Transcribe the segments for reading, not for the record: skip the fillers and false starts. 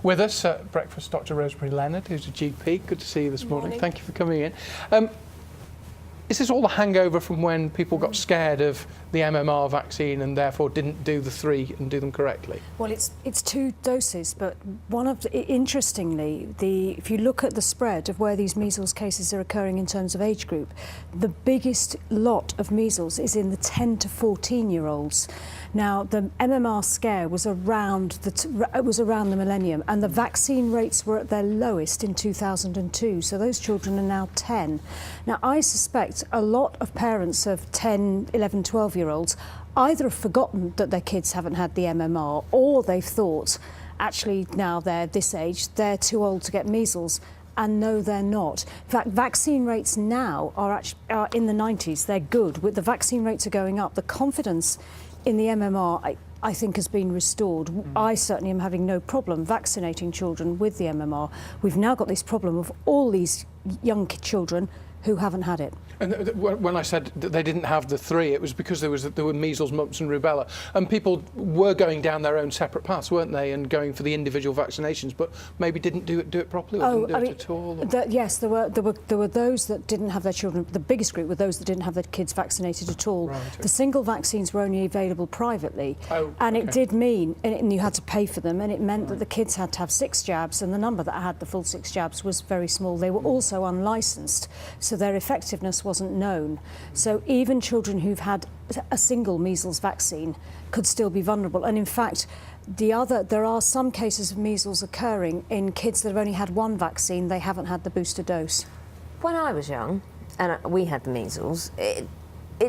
With us at breakfast, Dr. Rosemary Leonard, who's a GP. Good to see you this morning. Thank you for coming in. Is this all the hangover from when people got scared of the MMR vaccine and therefore didn't do the 3 and do them correctly? Well, it's 2 doses, but interestingly, if you look at the spread of where these measles cases are occurring in terms of age group, the biggest lot of measles is in the 10 to 14-year-olds. Now, the MMR scare was around the millennium, and the vaccine rates were at their lowest in 2002. So those children are now 10. Now, I suspect a lot of parents of 10, 11, 12-year-olds either have forgotten that their kids haven't had the MMR, or they've thought, actually, now they're this age, they're too old to get measles. And no, they're not. In fact, vaccine rates now are in the 90s. They're good. With the vaccine rates are going up, the confidence in the MMR, I think, has been restored. I certainly am having no problem vaccinating children with the MMR. We've now got this problem of all these young children who haven't had it. And when I said that they didn't have the 3, it was because there were measles, mumps and rubella, and people were going down their own separate paths, weren't they, and going for the individual vaccinations, but maybe didn't do it properly, or didn't do it at all. Yes, there were those that didn't have their children. The biggest group were those that didn't have their kids vaccinated at all. Right, okay. The single vaccines were only available privately, and it did mean, and you had to pay for them, and it meant that the kids had to have 6 jabs, and the number that had the full 6 jabs was very small. They were also unlicensed, so their effectiveness wasn't known. So even children who've had a single measles vaccine could still be vulnerable. And in fact, there are some cases of measles occurring in kids that have only had 1 vaccine. They haven't had the booster dose. When I was young and we had the measles, it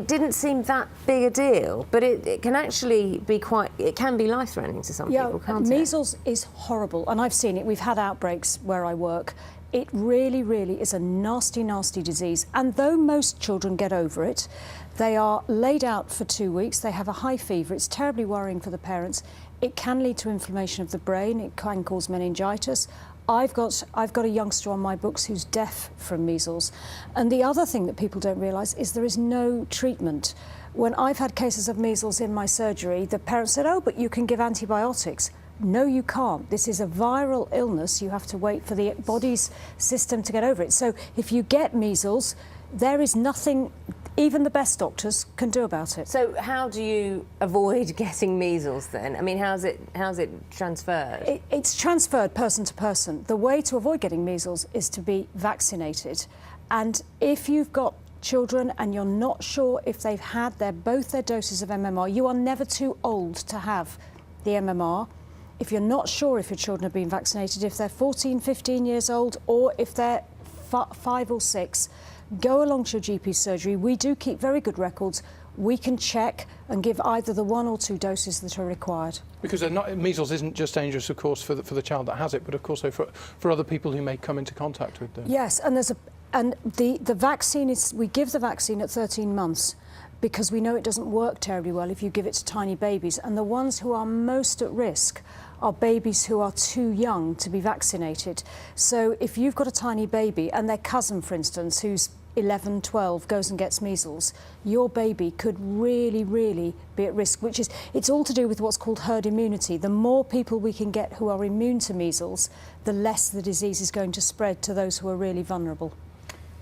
didn't seem that big a deal, but it can actually be it can be life-threatening to some people, can't it? Measles is horrible, and I've seen it. We've had outbreaks where I work. It really, really is a nasty, nasty disease. And though most children get over it, they are laid out for 2 weeks. They have a high fever. It's terribly worrying for the parents. It can lead to inflammation of the brain. It can cause meningitis. I've got a youngster on my books who's deaf from measles. And the other thing that people don't realise is there is no treatment. When I've had cases of measles in my surgery, the parents said, "Oh, but you can give antibiotics." No, you can't. This is a viral illness. You have to wait for the body's system to get over it. So if you get measles, there is nothing even the best doctors can do about it. So how do you avoid getting measles then? I mean, how's it transferred? It's transferred person to person. The way to avoid getting measles is to be vaccinated. And if you've got children and you're not sure if they've had both their doses of MMR, you are never too old to have the MMR. If you're not sure if your children have been vaccinated, if they're 14, 15 years old, or if they're 5 or 6, go along to your GP surgery. We do keep very good records. We can check and give either the 1 or 2 doses that are required. Because measles isn't just dangerous, of course, for the child that has it, but of course for other people who may come into contact with them. Yes, and the vaccine we give the vaccine at 13 months. Because we know it doesn't work terribly well if you give it to tiny babies. And the ones who are most at risk are babies who are too young to be vaccinated. So if you've got a tiny baby and their cousin, for instance, who's 11, 12, goes and gets measles, your baby could really, really be at risk, it's all to do with what's called herd immunity. The more people we can get who are immune to measles, the less the disease is going to spread to those who are really vulnerable.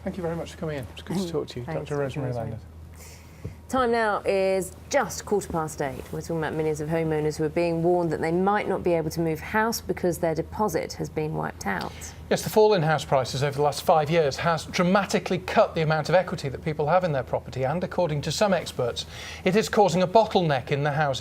Thank you very much for coming in. It's good to talk to you, Dr. Rosemary Leonard. Time now is just 8:15. We're talking about millions of homeowners who are being warned that they might not be able to move house because their deposit has been wiped out. Yes, the fall in house prices over the last 5 years has dramatically cut the amount of equity that people have in their property, and according to some experts, it is causing a bottleneck in the housing